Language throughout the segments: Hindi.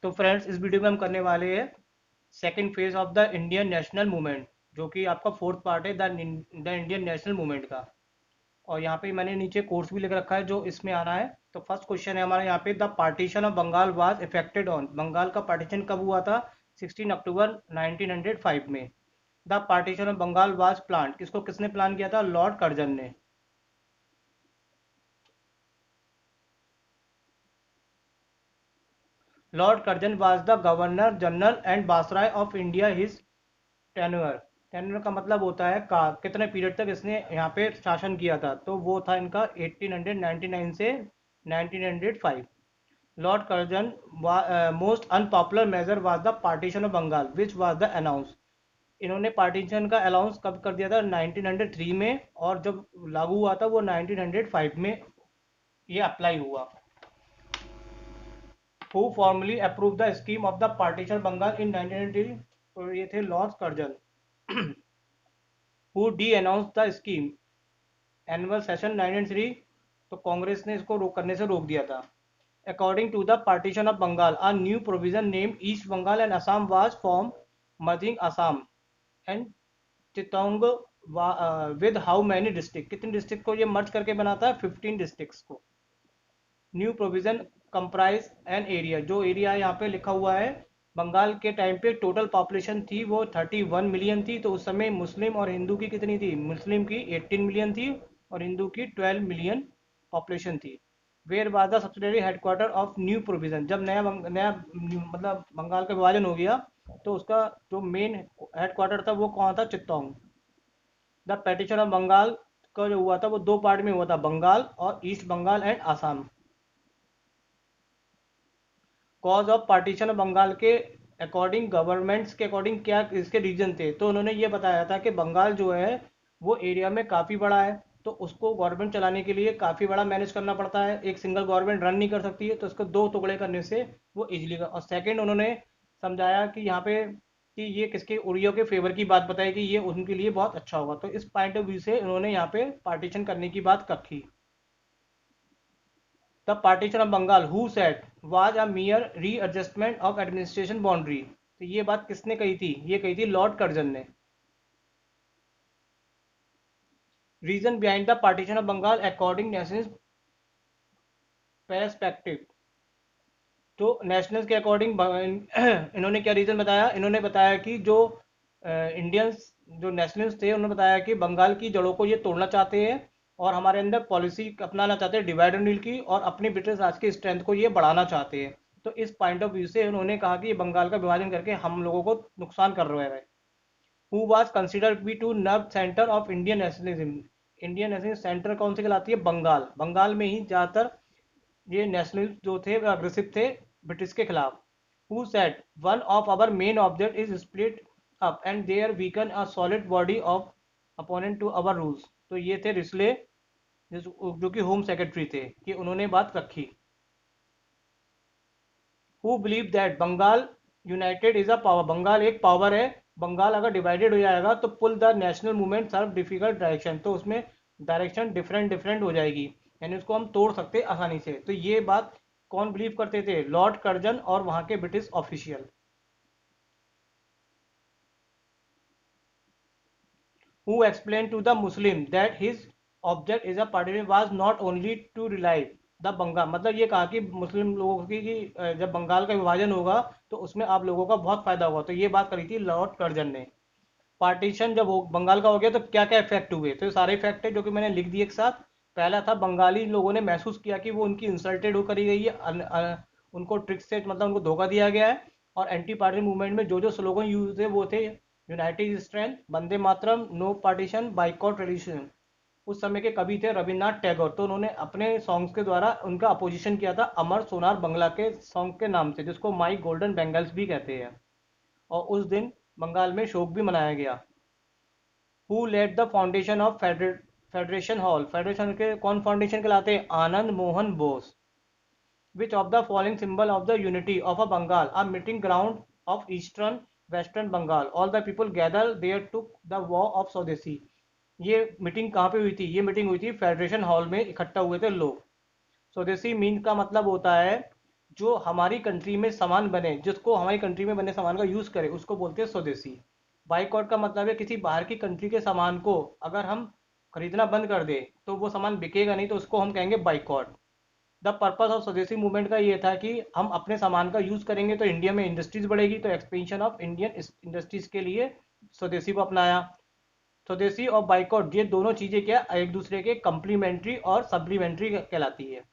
तो फ्रेंड्स, इस वीडियो में हम करने वाले हैं second phase of the Indian national movement, जो कि आपका फोर्थ पार्ट है द इंडियन नेशनल मूवमेंट का। और यहाँ पे मैंने नीचे कोर्स भी लिख रखा है जो इसमें आना है। तो फर्स्ट क्वेश्चन है हमारा यहाँ पे, the partition of Bengal was effected on, Bengal का पार्टीशन कब हुआ था? 16 अक्टूबर 1905 में। The partition of Bengal was plan, किसको किसने प्लान किया था? लॉर्ड कर्जन ने। Lord Curzon was the governor general and viceroy of India his tenure. Tenure का मतलब होता है का कितने पीरियड तक इसने यहाँ पे शासन किया था, तो वो था इनका 1899 से 1905। Lord Curzon most unpopular measure was the partition of Bengal which was the announce. इन्होंने पार्टीशन का अनाउंस कब कर दिया था? 1903 में, और जब लागू हुआ था वो 1905 में ये अप्लाई हुआ। Who formally approve the scheme of the partition Bengal in 1903? तो ये थे lord Curzon. Who did announce the scheme? Annual session 1903। तो कांग्रेस ने इसको रोक करने से रोक दिया था। According to the partition of Bengal a new provision name East Bengal and Assam was form, merging Assam and Chittagong with how many district, कितने डिस्ट्रिक्ट को ये मर्ज करके बनाता है? 15 डिस्ट्रिक्ट्स को। New provision comprise an area, जो एरिया यहाँ पे लिखा हुआ है, बंगाल के टाइम पे टोटल पॉपुलेशन थी वो 31 मिलियन थी। तो उस समय मुस्लिम और हिंदू की कितनी थी? मुस्लिम की 18 मिलियन थी और हिंदू की 12 मिलियन पॉपुलेशन थी। Where was the subsidiary headquarter of new provision, जब नया मतलब बंगाल का विभाजन हो गया तो उसका जो मेन हेडक्वार्टर था वो कौन था? चित्तौंग। द पेटिशन ऑफ बंगाल का जो हुआ था वो दो पार्ट में हुआ था, बंगाल और east Bengal and Assam. Cause of partition of Bengal के अकॉर्डिंग, गवर्नमेंट्स के अकॉर्डिंग क्या इसके रीजन थे? तो उन्होंने ये बताया था कि बंगाल जो है वो एरिया में काफ़ी बड़ा है, तो उसको गवर्नमेंट चलाने के लिए काफ़ी बड़ा मैनेज करना पड़ता है, एक सिंगल गवर्नमेंट रन नहीं कर सकती है, तो इसको दो टुकड़े करने से वो इजीली। और सेकंड उन्होंने समझाया कि यहाँ पे कि ये किसके उड़ियों के फेवर की बात बताई कि ये उनके लिए बहुत अच्छा होगा, तो इस पॉइंट ऑफ व्यू से उन्होंने यहाँ पे पार्टीशन करने की बात रखी। The partition of Bengal who said was a mere readjustment of administration boundary. तो ये बात किसने कही थी? ये कही थी लॉर्ड कर्जन ने। Reason behind the partition of Bengal according national perspective. तो नेशनल्स के अकॉर्डिंग इन्होंने क्या रीजन बताया? इन्होंने बताया कि जो इंडियंस जो नेशनल्स थे उन्होंने बताया कि बंगाल की जड़ों को ये तोड़ना चाहते हैं और हमारे अंदर पॉलिसी अपनाना चाहते हैं डिवाइड एंड रूल की, और अपनी ब्रिटिश राज की स्ट्रेंथ को ये बढ़ाना चाहते हैं। तो इस पॉइंट ऑफ व्यू से उन्होंने कहा कि ये बंगाल का विभाजन करके हम लोगों को नुकसान कर रहे हैं। Who was considered be to nerve centre of Indian nationalism. Indian nationalism centre कौन सी कहलाती है? बंगाल। बंगाल में ही ज़्यादातर ये नेशनल जो थे अग्रेसिव थे ब्रिटिश के खिलाफ। Who said one of our main object is split up and there weaken a solid body of opponent to our rules. तो ये थे रिस्ले, जो कि होम सेक्रेटरी थे, कि उन्होंने बात रखी। Who believe that Bengal united is a power, Bengal एक पावर है, बंगाल अगर डिवाइडेड हो जाएगा तो pull the national movement serve difficult direction, तो उसमें डायरेक्शन डिफरेंट डिफरेंट हो जाएगी, यानी उसको हम तोड़ सकते आसानी से। तो ये बात कौन बिलीव करते थे? लॉर्ड कर्जन और वहां के British official. Who explain to the Muslim that his object is a party was not only to rely the Bengal, मतलब ये कहा कि मुस्लिम लोगों की कि जब बंगाल का विभाजन होगा तो उसमें आप लोगों का बहुत फायदा होगा, तो ये बात करी थी लॉर्ड कर्जन ने। पार्टीशन जब बंगाल का हो गया तो क्या क्या इफेक्ट हुए? तो ये सारे इफेक्ट है जो कि मैंने लिख दिए एक साथ। पहला था, बंगाली लोगों ने महसूस किया कि वो उनकी इंसल्टेड हो करी गई है, उनको ट्रिक से मतलब उनको धोखा दिया गया है। और एंटी पार्टी मूवमेंट में जो जो स्लोगन यूज थे वो थे United strength, Vande Mataram, no partition, boycott tradition. उस समय के कवि थे रविन्द्रनाथ टैगोर, तो उन्होंने अपने सॉन्ग्स के द्वारा उनका अपोजिशन किया था अमर सोनार बंगला के सॉन्ग के नाम से, जिसको माई गोल्डन बेंगल्स भी कहते हैं। और उस दिन बंगाल में शोक भी मनाया गया। Who laid the foundation of federation hall, federation के कौन फाउंडेशन कहलाते हैं? Anand Mohan Bose. Which of the following symbol of the unity of a Bengal, a meeting ground of eastern western Bengal, all the people gather there took the vow of Swadeshi. ये मीटिंग कहाँ पे हुई थी? ये मीटिंग हुई थी फेडरेशन हॉल में, इकट्ठा हुए थे लोग। स्वदेशी मीन का मतलब होता है जो हमारी कंट्री में सामान बने, जिसको हमारी कंट्री में बने सामान का यूज़ करे, उसको बोलते हैं स्वदेशी। बाइकआउट का मतलब है किसी बाहर की कंट्री के सामान को अगर हम खरीदना बंद कर दे तो वो सामान बिकेगा नहीं, तो उसको हम कहेंगे बाइकआउट। द पर्पस ऑफ स्वदेशी मूवमेंट का ये था कि हम अपने सामान का यूज़ करेंगे तो इंडिया में इंडस्ट्रीज बढ़ेगी, तो एक्सपेंशन ऑफ इंडियन इंडस्ट्रीज के लिए स्वदेशी को अपनाया। स्वदेशी और बाइकआउट ये दोनों चीज़ें क्या एक दूसरे के कंप्लीमेंट्री और सप्लीमेंट्री कहलाती है।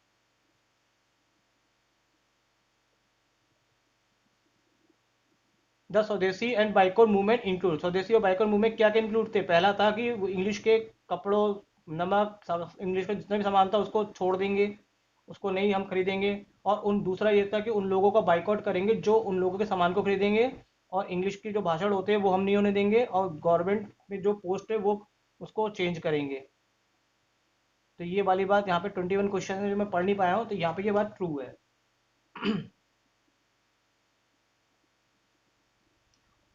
द स्वदेशी एंड बाइकआउट मूवमेंट इंक्लूड, स्वदेशी और बाइकआउट मूवमेंट क्या क्या इंक्लूड थे? पहला था कि वो इंग्लिश के कपड़ों, नमक, इंग्लिश का जितना भी सामान था उसको छोड़ देंगे, उसको नहीं हम खरीदेंगे। और उन दूसरा ये था कि उन लोगों का बाइकआउट करेंगे जो उन लोगों के सामान को खरीदेंगे, और इंग्लिश की जो भाषण होते हैं वो हम नहीं होने देंगे, और गवर्नमेंट में जो पोस्ट है वो उसको चेंज करेंगे। तो ये वाली बात यहाँ पे 21 क्वेश्चन में जो मैं पढ़ नहीं पाया हूँ, तो यहाँ पे ये बात ट्रू है।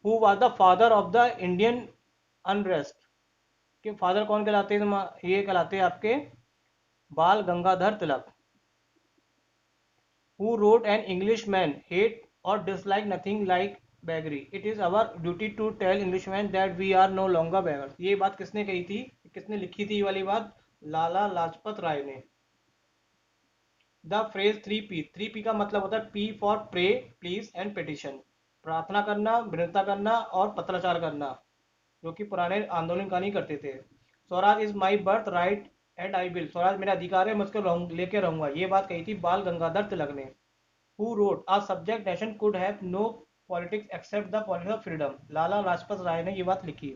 Who was the father of the Indian unrest, के फादर कौन कहलाते हैं? ये कहलाते हैं आपके Bal Gangadhar Tilak. Who wrote an English man hate और dislike nothing like beggary, it is our duty to tell English man that we are no longer beggars. ये बात किसने कही थी, किसने लिखी थी ये वाली बात? लाला लाजपत राय ने। द फ्रेज 3P, 3P का मतलब होता है P for pray, please and petition. प्रार्थना करना, विनम्रता करना और पत्राचार करना, जो कि पुराने आंदोलनकारी करते थे। Swaraj is my birth right and I will, Swaraj मेरा अधिकार है, मैं उसको लेके रहूंगा, ये बात कही थी बाल गंगाधर तिलक ने। Who wrote a subject nation could have no politics except the politics of freedom, Lala Lajpat Rai ने ये बात लिखी।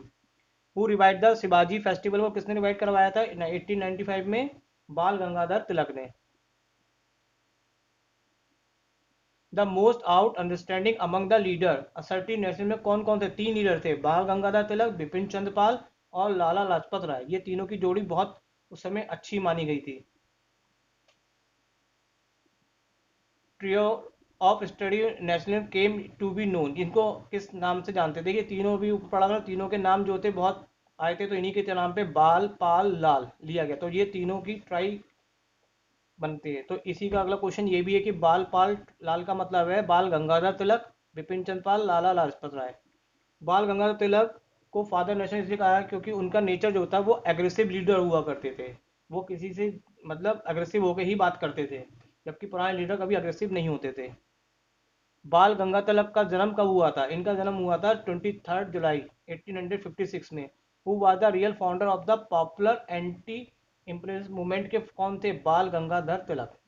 Who revive the Shivaji festival को किसने रिवाइव करवाया था 1895 में? बाल गंगाधर तिलक ने। The most out understanding among the leader assertive nation में कौन कौन थे? तीन लीडर थे, बाल गंगाधर तिलक, बिपिन चंद्र पाल और लाला लाजपत राय। ये तीनों की जोड़ी बहुत उस समय अच्छी मानी गई थी। Trio of study national came to be known, इनको किस नाम से जानते थे? ये तीनों भी ऊपर पढ़ा गया, तीनों के नाम जो थे बहुत आए थे, तो इन्हीं के नाम पे बाल पाल लाल लिया गया, तो ये तीनों की ट्राई बनती है। तो इसी का अगला क्वेश्चन ये भी है कि बाल पाल लाल का मतलब है बाल गंगाधर तिलक, बिपिन चंद्र पाल, लाला लाजपत राय। बाल गंगाधर तिलक को फादर नेशन इसलिए कहा है क्योंकि उनका नेचर जो था वो एग्रेसिव लीडर हुआ करते थे। वो किसी से मतलब अग्रेसिव होकर ही बात करते थे, जबकि पुराने लीडर कभी अग्रेसिव नहीं होते थे। बाल गंगाधर तिलक का जन्म कब हुआ था? इनका जन्म हुआ था 23 जुलाई 1856 में। Who was the real founder of the popular anti imperialist movement के कौन थे? Bal Gangadhar Tilak.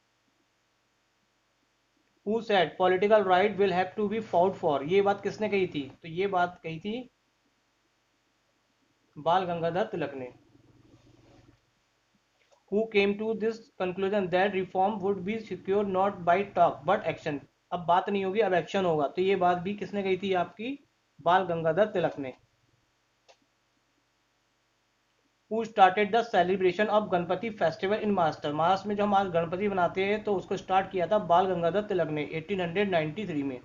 Who said political right will have to be fought for, ये बात किसने कही थी? तो ये बात कही थी बाल गंगाधर तिलक ने। Who came to this conclusion that reform would be secure not by talk but action, अब बात नहीं होगी, अब एक्शन होगा, तो ये बात भी किसने कही थी? आपकी बाल गंगाधर तिलक ने। Who started the celebration of Ganpati festival in Maharashtra, Maharashtra में जो हम आज गणपति बनाते हैं तो उसको स्टार्ट किया था बाल गंगाधर तिलक ने 1893 में।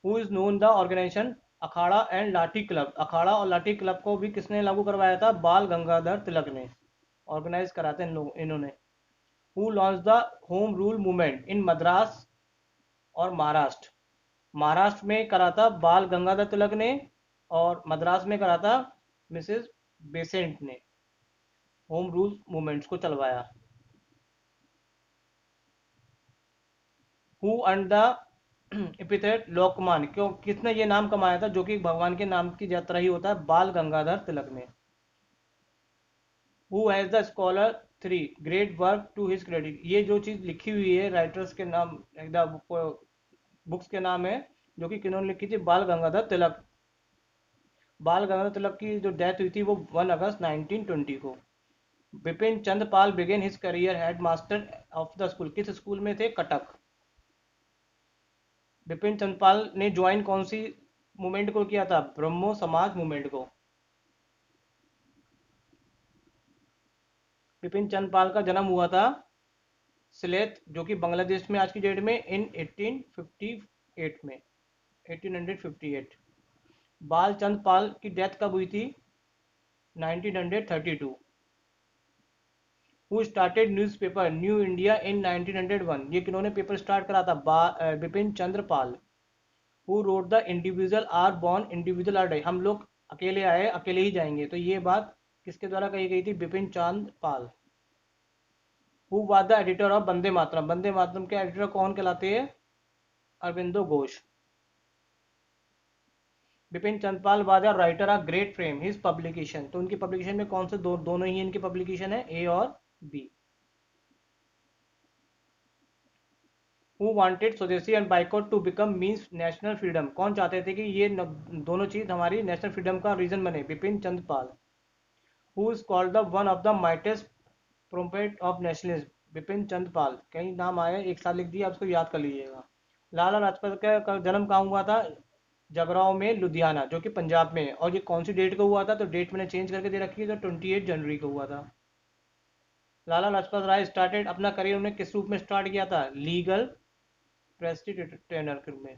Who is known the organisation akhara and lathi club, akhara और लाठी क्लब को भी किसने लागू करवाया था? बाल गंगाधर तिलक ने ऑर्गेनाइज कराते हैं लोग इन्होंने। Who launch the home rule movement in Madras और महाराष्ट्र, महाराष्ट्र में करा था बाल गंगाधर तिलक ने, और मद्रास में करा था मिसेस बेसेंट ने, होम रूल मूवमेंट्स को चलवाया। Who earn the epithet Lokmanya, क्यों किसने ये नाम कमाया था जो कि भगवान के नाम की यात्रा ही होता है? बाल गंगाधर तिलक ने। Who has the scholar three great work to his credit, ये जो चीज लिखी हुई है राइटर्स के नाम, बुक्स के नाम है जो कि किन्होंने लिखी थी? बाल गंगाधर तिलक। बाल गंगाधर तिलक की जो डेथ हुई थी वो 1 अगस्त 1920 को। Bipin Chandra Pal began his career head master of the school, किस स्कूल में थे? कटक। बिपिन चंद्रपाल ने ज्वाइन कौन सी मूवमेंट को किया था? ब्रह्मो समाज मूवमेंट को। बिपिन चंद्रपाल का जन्म हुआ था सिलेट, जो कि बांग्लादेश में आज की डेट में, इन 1858 में, 1858। बाल चंद पाल की डेथ कब हुई थी? 1932। Who started newspaper New India in 1901, ये किन्होंने पेपर स्टार्ट करा था? Bipin Chandra Pal. Who wrote the individual are born individual are die, हम लोग अकेले आए अकेले ही जाएंगे, तो ये बात किसके द्वारा कही गई थी? Bipin Chandra Pal. Who was the editor of Vande Mataram, Vande Mataram के एडिटर कौन कहलाते हैं? Aurobindo Ghosh. Bipin Chandrapal was a writer of great fame, his publication, तो उनकी पब्लिकेशन में कौन से दोनों ही इनकी पब्लिकेशन है, ए और B. Who wanted swadeshi and boycott to become means national freedom, कौन चाहते थे कि ये दोनों चीज हमारी नेशनल फ्रीडम का रीजन बने? Bipin Chandrapal. Who is called the one of the mightiest prophet of nationalism, Bipin Chandrapal. कई नाम आए एक साथ लिख दिए, आप उसको याद कर लीजिएगा। लाला लाजपत का जन्म कहाँ हुआ था? जगराव में, लुधियाना, जो कि पंजाब में है। और ये कौन सी डेट को हुआ था? तो डेट मैंने चेंज करके दे रखी है, तो 28 जनवरी को हुआ था। लाला लाजपत राय स्टार्टेड, अपना करियर उन्होंने किस रूप में स्टार्ट किया था? लीगल प्रेस्टिट्यूटर में।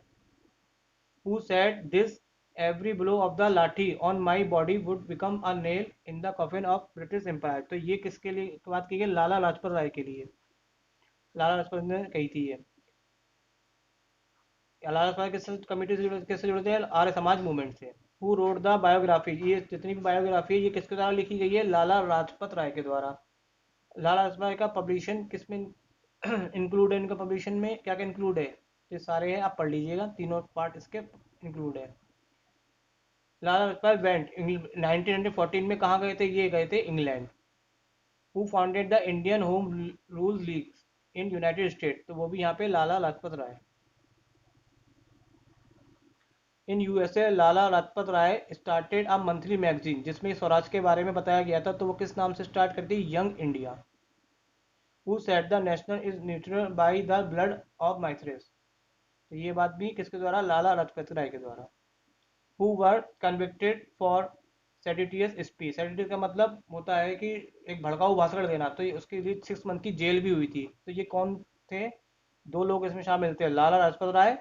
Who said this, every blow of the lathi on my body would become a nail in the coffin of British empire, तो ये किसके लिए बात की गई? लाला लाजपत राय के लिए। लाला लाजपत ने कही थी ये। लाला लाजपत राय किस कमेटी से किससे जुड़े थे? आर्य समाज मूवमेंट से। हु रोड द बायोग्राफी, ये जितनी भी बायोग्राफी है ये किसके द्वारा लिखी गई है? लाला लाजपत राय के द्वारा। लाला लाजपत राय का पब्लिशन किस में इंक्लूड है? इनका पब्लिशन में क्या क्या इंक्लूड है? ये सारे हैं, आप पढ़ लीजिएगा, तीनों पार्ट इसके इंक्लूड है। लाला लाजपत वेंट 1914 में कहाँ गए थे? ये गए थे England. Who founded the Indian home rule league in United State, तो वो भी यहाँ पे Lala Lajpat Rai. In USA Lala Lajpat Rai started a monthly magazine, जिसमें स्वराज के बारे में बताया गया था, तो वो किस नाम से स्टार्ट करती? Young India. Who set the national is neutral by the blood of martyrs, तो ये बात भी किसके द्वारा? लाला लाजपत राय के द्वारा। Who were convicted for seditious speech, seditious का मतलब होता है कि एक भड़काऊ भाषण देना, तो ये उसके लिए 6 मंथ की जेल भी हुई थी, तो ये कौन थे? दो लोग इसमें शामिल थे, लाला लाजपत राय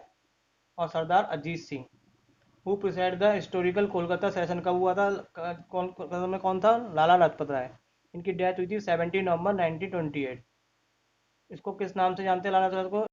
और Sardar Ajit Singh. Who preside the historical Kolkata session, कब हुआ था? कोलकाता में कौन था? लाला लाजपत राय। इनकी डेथ हुई थी 17 नवंबर 1928। इसको किस नाम से जानते हैं लाला लाजपत को?